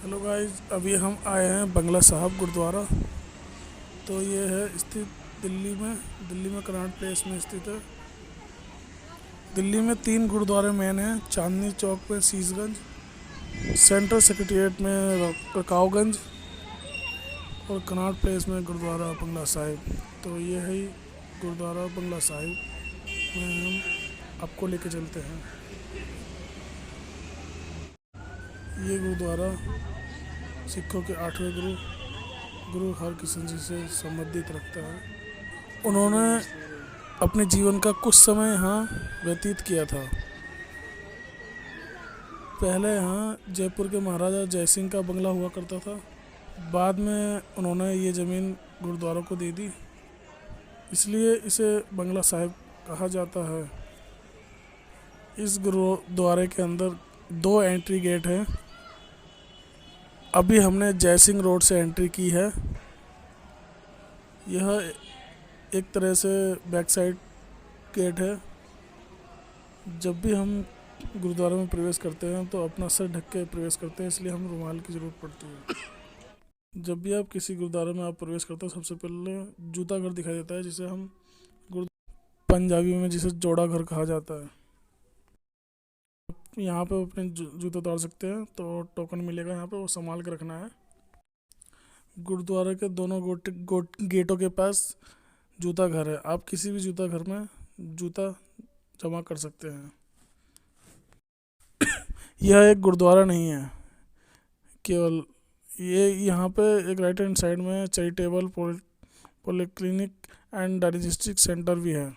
Hello guys, अभी हम आए हैं बंगला साहब गुरुद्वारा। तो ये है स्थित दिल्ली में कनॉट प्लेस में स्थित है। दिल्ली में 3 गुरुद्वारे मेन हैं। चांदनी चौक पे शीशगंज, सेंट्रल सेक्रेटेरिएट में रकावगंज और कनॉट प्लेस में गुरुद्वारा बंगला साहिब। तो ये है गुरुद्वारा बंगला साहिब में हम आपको लेके चलते हैं। ये गुरुद्वारा सिखों के 8वें गुरु हरकृष्ण जी से संबंधित रखता है। उन्होंने अपने जीवन का कुछ समय यहाँ व्यतीत किया था। पहले यहाँ जयपुर के महाराजा जय सिंह का बंगला हुआ करता था। बाद में उन्होंने ये ज़मीन गुरुद्वारा को दे दी, इसलिए इसे बंगला साहिब कहा जाता है। इस गुरुद्वारे के अंदर 2 एंट्री गेट हैं। अभी हमने जय सिंह रोड से एंट्री की है। यह एक तरह से बैक साइड गेट है। जब भी हम गुरुद्वारे में प्रवेश करते हैं तो अपना सर ढक के प्रवेश करते हैं, इसलिए हम रुमाल की ज़रूरत पड़ती है। जब भी आप किसी गुरुद्वारे में आप प्रवेश करते हैं, सबसे पहले जूता घर दिखाई देता है, जिसे हम पंजाबी में जिसे जोड़ा घर कहा जाता है। यहाँ पे अपने जूते उतार सकते हैं, तो टोकन मिलेगा यहाँ पे, वो संभाल के रखना है। गुरुद्वारे के दोनों गेटों के पास जूता घर है। आप किसी भी जूता घर में जूता जमा कर सकते हैं। यह एक गुरुद्वारा नहीं है केवल, ये यहाँ पे एक राइट हैंड साइड में charitable polyclinic and diagnostic centre भी है।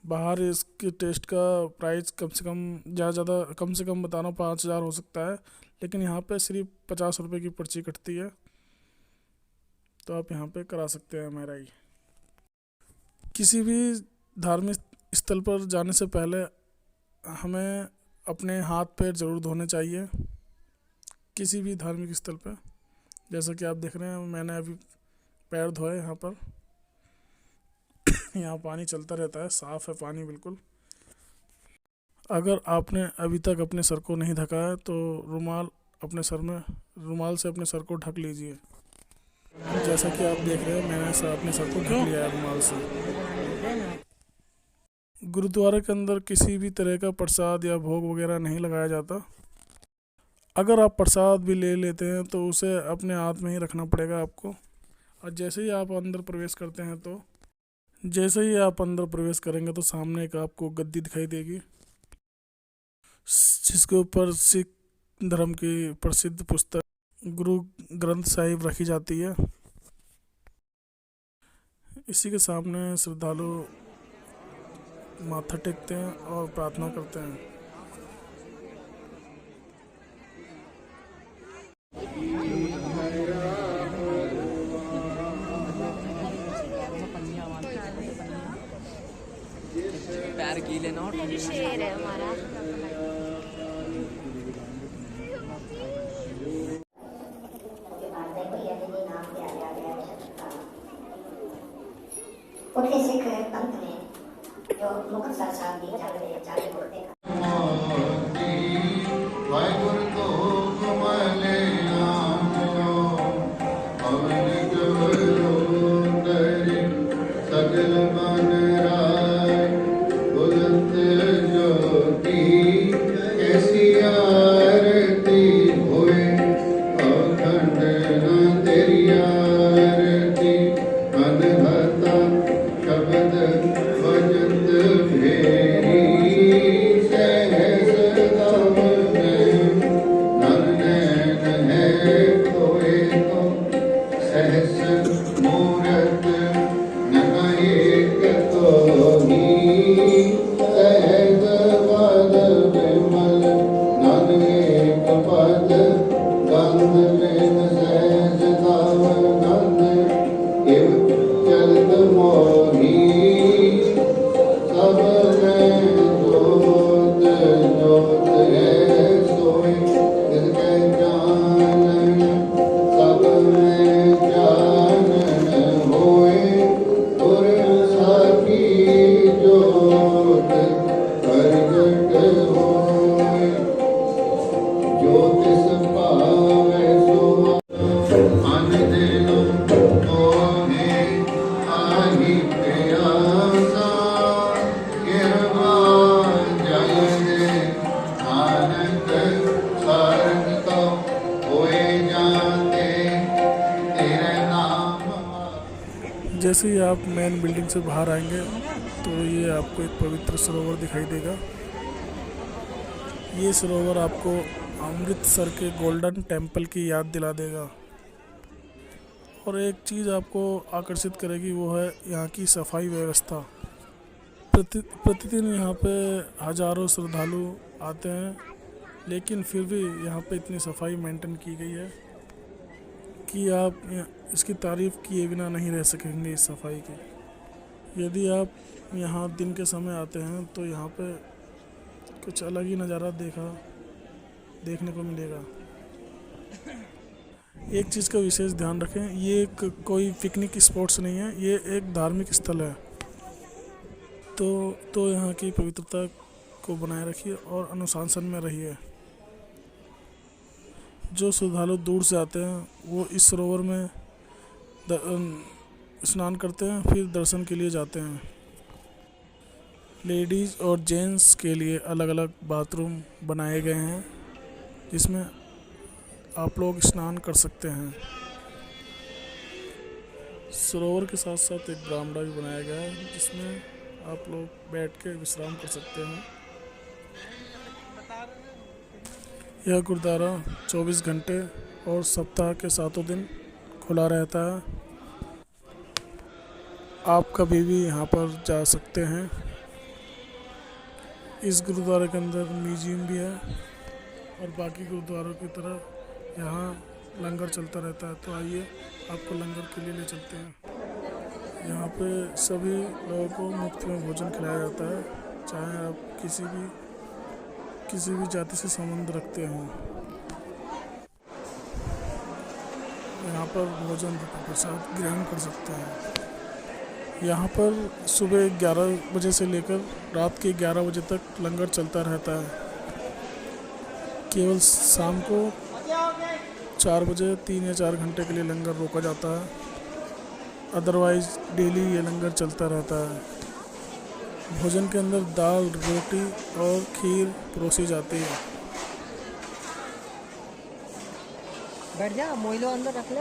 बाहर इसके टेस्ट का प्राइस कम से कम बता रहा हूँ 5,000 हो सकता है, लेकिन यहाँ पे सिर्फ 50 रुपये की पर्ची कटती है। तो आप यहाँ पे करा सकते हैं एमआरआई। किसी भी धार्मिक स्थल पर जाने से पहले हमें अपने हाथ पैर ज़रूर धोने चाहिए। किसी भी धार्मिक स्थल पर, जैसा कि आप देख रहे हैं, मैंने अभी पैर धोए यहाँ पर। यहाँ पानी चलता रहता है, साफ़ है पानी बिल्कुल। अगर आपने अभी तक अपने सर को नहीं ढका है तो रुमाल से अपने सर को ढक लीजिए। जैसा कि आप देख रहे हैं, मैंने अपने सर को ढक लिया है रुमाल से। गुरुद्वारे के अंदर किसी भी तरह का प्रसाद या भोग वगैरह नहीं लगाया जाता। अगर आप प्रसाद भी ले लेते हैं तो उसे अपने हाथ में ही रखना पड़ेगा आपको। और जैसे ही आप अंदर प्रवेश करेंगे तो सामने एक आपको गद्दी दिखाई देगी, जिसके ऊपर सिख धर्म की प्रसिद्ध पुस्तक गुरु ग्रंथ साहिब रखी जाती है। इसी के सामने श्रद्धालु माथा टेकते हैं और प्रार्थना करते हैं। पैर गीले ना, शेर है हमारा। उनके सिख पंथ में जो मुकुट साहब जी जाके बोलते हैं। वाहिगुरु को हुक्म ले आयो, पवन जवलो करे सगल मन राय, बुलंद ज्योति ऐसी आरती होए, अखंड न तेरी आरती, अनहता शब्द भजत फेरी। जैसे ही आप मेन बिल्डिंग से बाहर आएंगे तो ये आपको एक पवित्र सरोवर दिखाई देगा। ये सरोवर आपको अमृतसर के गोल्डन टेम्पल की याद दिला देगा। और एक चीज़ आपको आकर्षित करेगी, वो है यहाँ की सफाई व्यवस्था। प्रतिदिन यहाँ पे हज़ारों श्रद्धालु आते हैं, लेकिन फिर भी यहाँ पे इतनी सफाई मेंटेन की गई है कि आप इसकी तारीफ़ किए बिना नहीं रह सकेंगे इस सफाई की। यदि आप यहाँ दिन के समय आते हैं तो यहाँ पे कुछ अलग ही नज़ारा देखने को मिलेगा। एक चीज़ का विशेष ध्यान रखें, ये कोई पिकनिक स्पॉट्स नहीं है, ये एक धार्मिक स्थल है। तो यहाँ की पवित्रता को बनाए रखिए और अनुशासन में रहिए। जो श्रद्धालु दूर से आते हैं वो इस सरोवर में स्नान करते हैं, फिर दर्शन के लिए जाते हैं। लेडीज़ और जेंट्स के लिए अलग अलग बाथरूम बनाए गए हैं, जिसमें आप लोग स्नान कर सकते हैं। सरोवर के साथ साथ एक बरामदा भी बनाया गया है, जिसमें आप लोग बैठ के विश्राम कर सकते हैं। यह गुरुद्वारा 24 घंटे और सप्ताह के 7 दिन खुला रहता है। आप कभी भी यहाँ पर जा सकते हैं। इस गुरुद्वारे के अंदर म्यूजियम भी है और बाकी गुरुद्वारों की तरह यहाँ लंगर चलता रहता है। तो आइए आपको लंगर के लिए ले चलते हैं। यहाँ पे सभी लोगों को मुफ्त में भोजन खिलाया जाता है, चाहे आप किसी भी जाति से संबंध रखते हों। यहाँ पर भोजन प्रसाद ग्रहण कर सकते हैं। यहाँ पर सुबह 11 बजे से लेकर रात के 11 बजे तक लंगर चलता रहता है। केवल शाम को 4 बजे 3 या 4 घंटे के लिए लंगर रोका जाता है, अदरवाइज़ डेली ये लंगर चलता रहता है। भोजन के अंदर दाल, रोटी और खीर परोसी जाती है। बैठ जा, मोइलो अंदर रख ले।